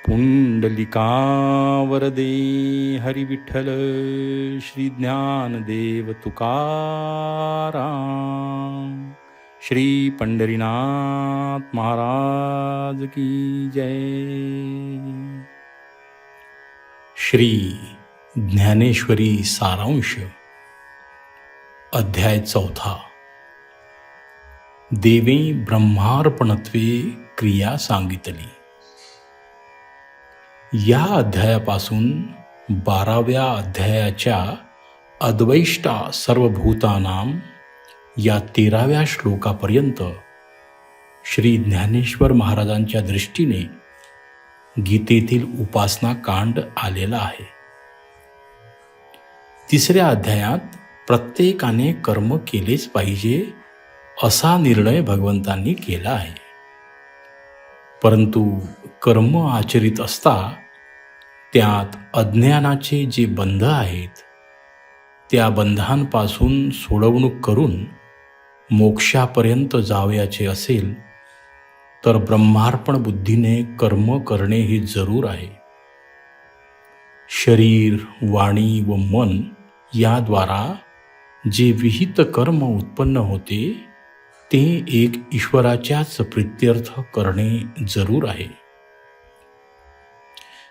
पुंडलिकावरदे हरी विठ्ठल श्री ज्ञानदेव तुकाराम. श्री पंढरीनाथ महाराज की जय. श्री ज्ञानेश्वरी सारांश अध्याय 4. देवे ब्रह्मार्पणत्वे क्रिया सांगितली. या अध्यायापासून 12व्या अध्यायाच्या अद्वैष्टा सर्वभूतानाम या 13व्या श्लोकापर्यंत श्री ज्ञानेश्वर महाराजांच्या दृष्टीने गीतेतील उपासना कांड आलेला आहे. 3ऱ्या अध्यायात प्रत्येकाने कर्म केलेच पाहिजे असा निर्णय भगवंतांनी केला आहे. परंतु कर्म आचरित असता त्यात अज्ञानाचे जे बंध आहेत त्या बंधांपासून सोडवणूक करून मोक्षापर्यंत जावयाचे असेल तर ब्रह्मार्पण बुद्धीने कर्म करणे हे जरूर आहे. शरीर, वाणी व मन याद्वारा जे विहित कर्म उत्पन्न होते ते एक ईश्वराच्याच प्रीत्यर्थ करणे जरूर आहे.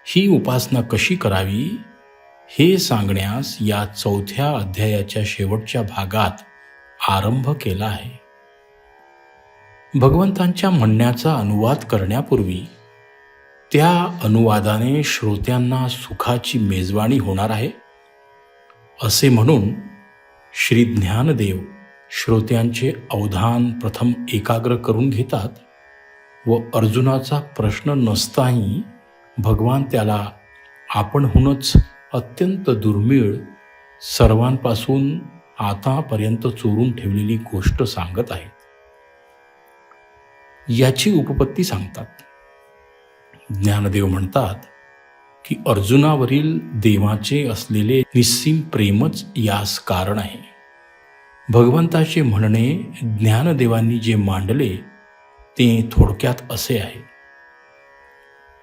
ही उपासना कशी करावी हे सांगण्यास या 4थ्या अध्यायाच्या शेवटच्या भागात आरंभ केला आहे. भगवंतांच्या म्हणण्याचा अनुवाद करण्यापूर्वी त्या अनुवादाने श्रोत्यांना सुखाची मेजवानी होणार आहे असे म्हणून श्री ज्ञानदेव श्रोत्यांचे अवधान प्रथम एकाग्र करून घेतात व अर्जुनाचा प्रश्न नसताही भगवान त्याला आपणहूनच अत्यंत दुर्मिळ सर्वांपासून आतापर्यंत चोरून ठेवलेली गोष्ट सांगत आहेत. याची उपपत्ती सांगतात. ज्ञानदेव म्हणतात की अर्जुनावरील देवाचे असलेले निस्सीम प्रेमच यास कारण आहे. भगवंताचे म्हणणे ज्ञानदेवांनी जे मांडले ते थोडक्यात असे आहे.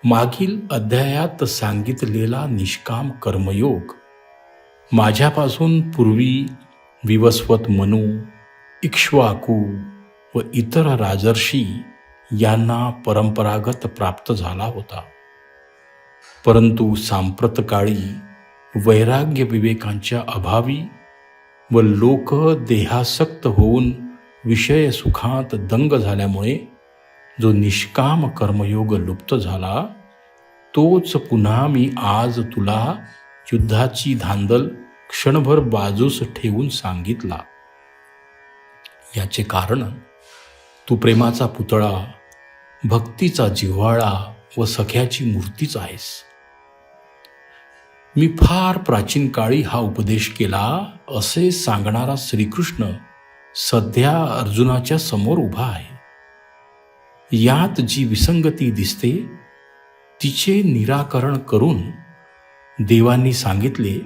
मागील अध्यायात सांगितलेला निष्काम कर्मयोग माझ्यापासून पूर्वी विवस्वत मनु, इक्ष्वाकू व इतर राजर्षी यांना परंपरागत प्राप्त झाला होता. परंतु सांप्रतकाळी वैराग्य विवेकांच्या अभावी व लोक देहासक्त होऊन विषय सुखात दंग झाल्यामुळे जो निष्काम कर्मयोग लुप्त झाला तोच पुन्हा मी आज तुला युद्धाची धांदल क्षणभर बाजूस ठेवून सांगितला. याचे कारण तू प्रेमाचा पुतळा, भक्तीचा जिव्हाळा व सख्याची मूर्तीच आहेस. मी फार प्राचीन काळी हा उपदेश केला असे सांगणारा श्रीकृष्ण सध्या अर्जुनाच्या समोर उभा आहे. यात जी विसंगती दिसते तिचे निराकरण करून देवांनी सांगितले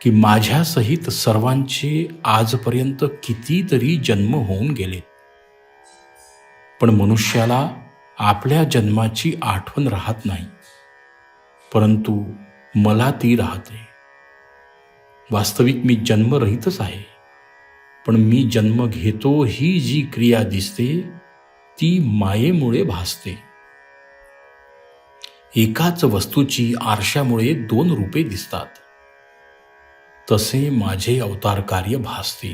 की माझ्यासहित सर्वांचे आजपर्यंत कितीतरी जन्म होऊन गेले, पण मनुष्याला आपल्या जन्माची आठवण राहत नाही, परंतु मला ती राहते. वास्तविक मी जन्मरहितच आहे, पण मी जन्म घेतो ही जी क्रिया दिसते ती मायेमुळे भासते. एकाच वस्तूची आरशामुळे 2 रूपे दिसतात, तसे माझे अवतार कार्य भासते.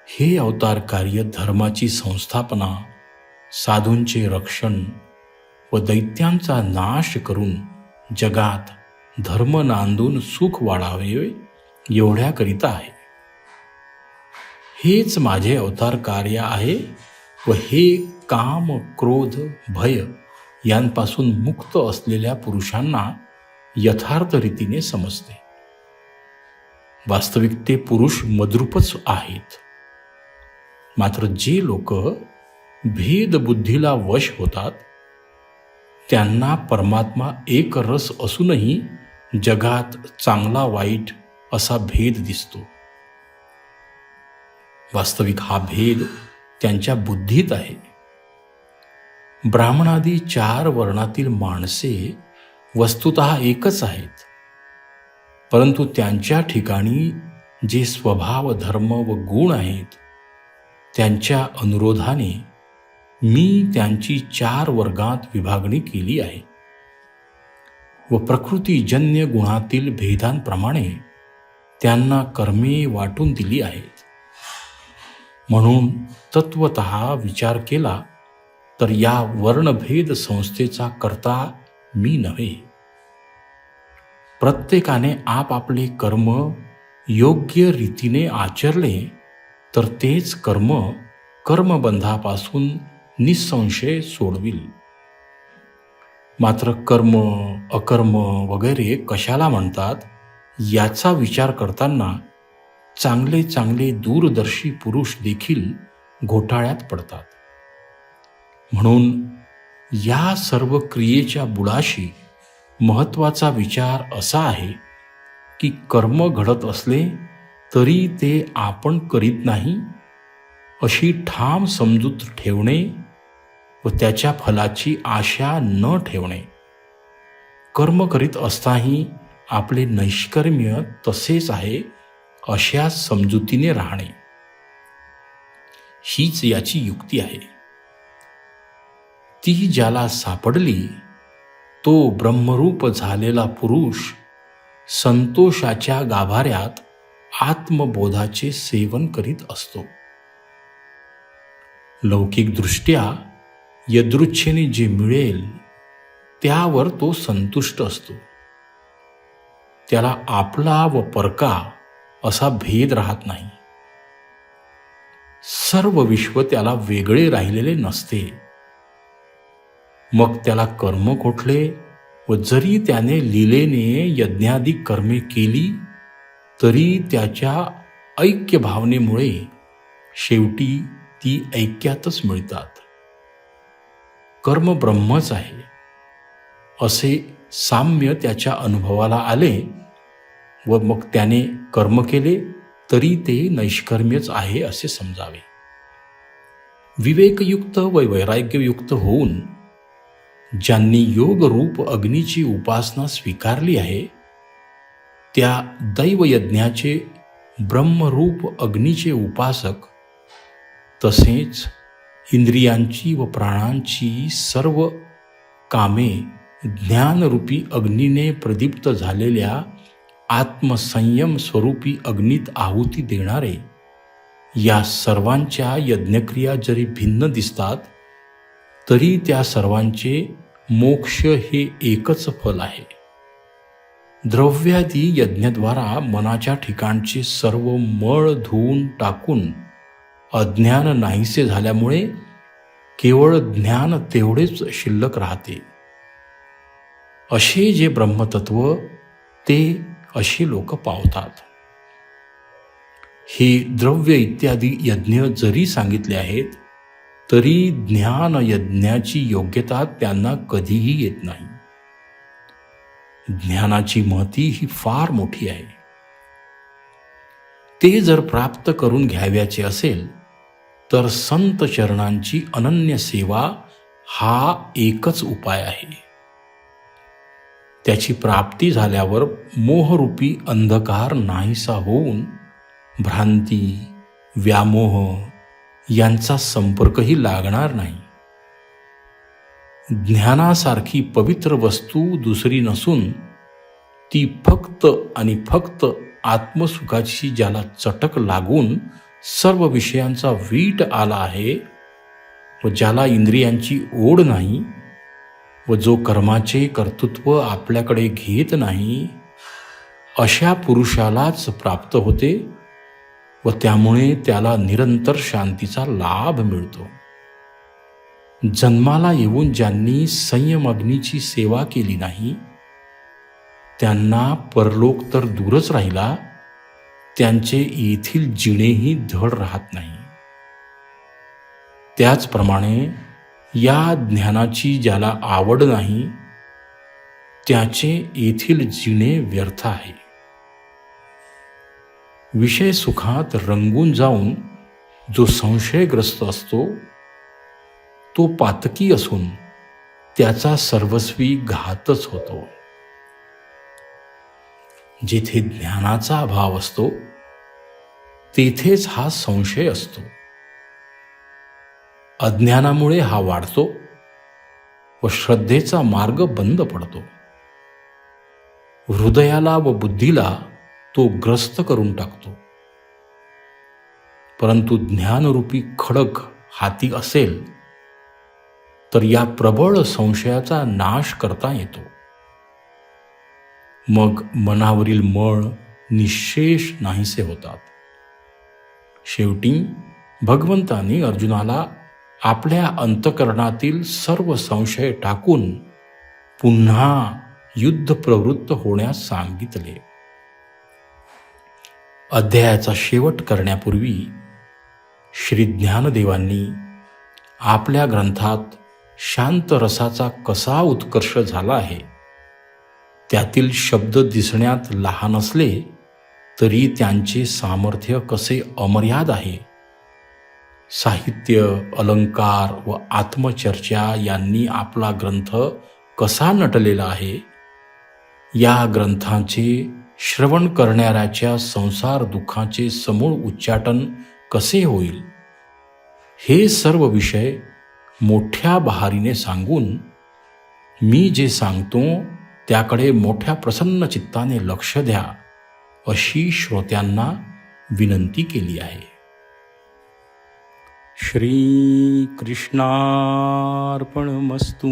हे अवतार कार्य धर्माची संस्थापना, साधूंचे रक्षण व दैत्यांचा नाश करून जगात धर्म नांदून सुख वाढावे एवढ्याकरिता आहे. हेच माझे अवतार कार्य आहे व हे काम, क्रोध, भय यांपासून मुक्त असलेल्या पुरुषांना यथार्थ रीतीने समजते. वास्तविक ते पुरुष मद्रूपच आहेत. मात्र जे लोक भेदबुद्धीला वश होतात त्यांना परमात्मा एक रस असूनही जगात चांगला वाईट असा भेद दिसतो. वास्तविक हा भेद त्यांच्या बुद्धीत आहे. ब्राह्मणादी 4 वर्णातील माणसे वस्तुतः एकच आहेत, परंतु त्यांच्या ठिकाणी जे स्वभाव, धर्म व गुण आहेत त्यांच्या अनुरोधाने मी त्यांची 4 वर्गात विभागणी केली आहे व प्रकृतीजन्य गुणातील भेदांप्रमाणे त्यांना कर्मे वाटून दिली आहेत. म्हणून तत्वतः विचार केला तर या वर्णभेद संस्थेचा कर्ता मी नव्हे. प्रत्येकाने आपापले कर्म योग्य रीतीने आचरले तर तेच कर्म कर्मबंधापासून निसंशय सोडविल. मात्र कर्म, अकर्म वगैरे कशाला म्हणतात याचा विचार करताना चांगले चांगले दूरदर्शी पुरुष देखील घोटाळ्यात पडतात. म्हणून या सर्व क्रियेच्या बुडाशी महत्त्वाचा विचार असा आहे की कर्म घडत असले तरी ते आपण करीत नाही अशी ठाम समजूत ठेवणे व त्याच्या फलाची आशा न ठेवणे. कर्म करीत असताही आपले नैष्कर्म्य तसेच आहे अशा समजुतीने राहणे, हीच याची युक्ती आहे. ती ज्याला सापडली तो ब्रह्मरूप झालेला पुरुष संतोषाच्या गाभाऱ्यात आत्मबोधाचे सेवन करीत असतो. लौकिकदृष्ट्या यदृच्छेने जे मिळेल त्यावर तो संतुष्ट असतो. त्याला आपला व परका असा भेद राहत नाही. सर्व विश्व त्याला वेगळे राहिलेले नसते. मग त्याला कर्म कुठले व जरी त्याने लीलेने यज्ञादी कर्मे केली तरी त्याच्या ऐक्य भावनेमुळे शेवटी ती ऐक्यातच मिळतात. कर्म ब्रह्मच आहे असे साम्य त्याच्या अनुभवाला आले व मग त्याने कर्म केले तरी ते नैष्कर्म्यच आहे असे समजावे. विवेकयुक्त व वैराग्ययुक्त होऊन ज्यांनी योगरूप अग्नीची उपासना स्वीकारली आहे त्या दैवयज्ञाचे ब्रह्मरूप अग्नीचे उपासक तसेच इंद्रियांची व प्राणांची सर्व कामे ज्ञानरूपी अग्नीने प्रदीप्त झालेल्या आत्मसंयम स्वरूपी अग्नीत आहुती देणारे या सर्वांच्या यज्ञक्रिया जरी भिन्न दिसतात तरी त्या सर्वांचे मोक्ष हे एकच फल आहे. द्रव्यादी यज्ञद्वारा मनाच्या ठिकाणचे सर्व मळ धुवून टाकून अज्ञान नाहीसे झाल्यामुळे केवळ ज्ञान तेवढेच शिल्लक राहते. असे जे ब्रह्मतत्व ते अशी लोक पावतात. हे द्रव्य इत्यादी यज्ञ जरी सांगितले आहेत तरी ज्ञान यज्ञाची योग्यता त्यांना कधीही येत नाही. ज्ञानाची महती ही फार मोठी आहे. ते जर प्राप्त करून घ्यावयाचे असेल तर संत चरणांची अनन्य सेवा हा एकच उपाय आहे. त्याची प्राप्ती झाल्यावर मोहरूपी अंधकार नाहीसा होऊन भ्रांती, व्यामोह यांचा संपर्कही लागणार नाही. ज्ञानासारखी पवित्र वस्तू दुसरी नसून ती फक्त आणि फक्त आत्मसुखाची ज्याला चटक लागून सर्व विषयांचा वीट आला आहे व ज्याला इंद्रियांची ओढ नाही व जो कर्माचे कर्तृत्व आपल्याकडे घेत नाही अशा पुरुषालाच प्राप्त होते व त्यामुळे त्याला निरंतर शांतीचा लाभ मिळतो. जन्माला येऊन ज्यांनी संयम अग्नीची सेवा केली नाही त्यांना परलोक तर दूरच राहिला, त्यांचे येथील जिणेही धड राहत नाही. त्याचप्रमाणे या ज्ञानाची ज्याला आवड नाही त्याचे येथील जिणे व्यर्थ आहे. विषय सुखात रंगून जाऊन जो संशयग्रस्त असतो तो पातकी असून त्याचा सर्वस्वी घातच होतो. जिथे ज्ञानाचा अभाव असतो तेथेच हा संशय असतो. अज्ञानामुळे हा वाढतो व श्रद्धेचा मार्ग बंद पडतो. हृदयाला व बुद्धीला तो ग्रस्त करून टाकतो. परंतु ज्ञानरूपी खडग हाती असेल तर या प्रबळ संशयाचा नाश करता येतो. मग मनावरील मळ निःशेष नाहीसे होतात. शेवटी भगवंतांनी अर्जुनाला आपल्या अंतःकरणातील सर्व संशय टाकून पुन्हा युद्ध प्रवृत्त होण्यास सांगितले. अध्यायाचा शेवट करण्यापूर्वी श्री ज्ञानदेवांनी आपल्या ग्रंथात शांत रसाचा कसा उत्कर्ष झाला आहे, त्यातील शब्द दिसण्यात लहान असले तरी त्यांचे सामर्थ्य कसे अमर्याद आहे, साहित्य, अलंकार व आत्मचर्चा यांनी आपला ग्रंथ कसा नटलेला आहे, या ग्रंथाचे श्रवण करणाऱ्याच्या संसार दुःखाचे समूळ उच्चाटन कसे होईल, हे सर्व विषय मोठ्या बहारीने सांगून मी जे सांगतो त्याकडे मोठ्या प्रसन्न चित्ताने लक्ष द्या, अशी श्रोत्यांना विनंती केली आहे. श्री कृष्णार्पणमस्तु.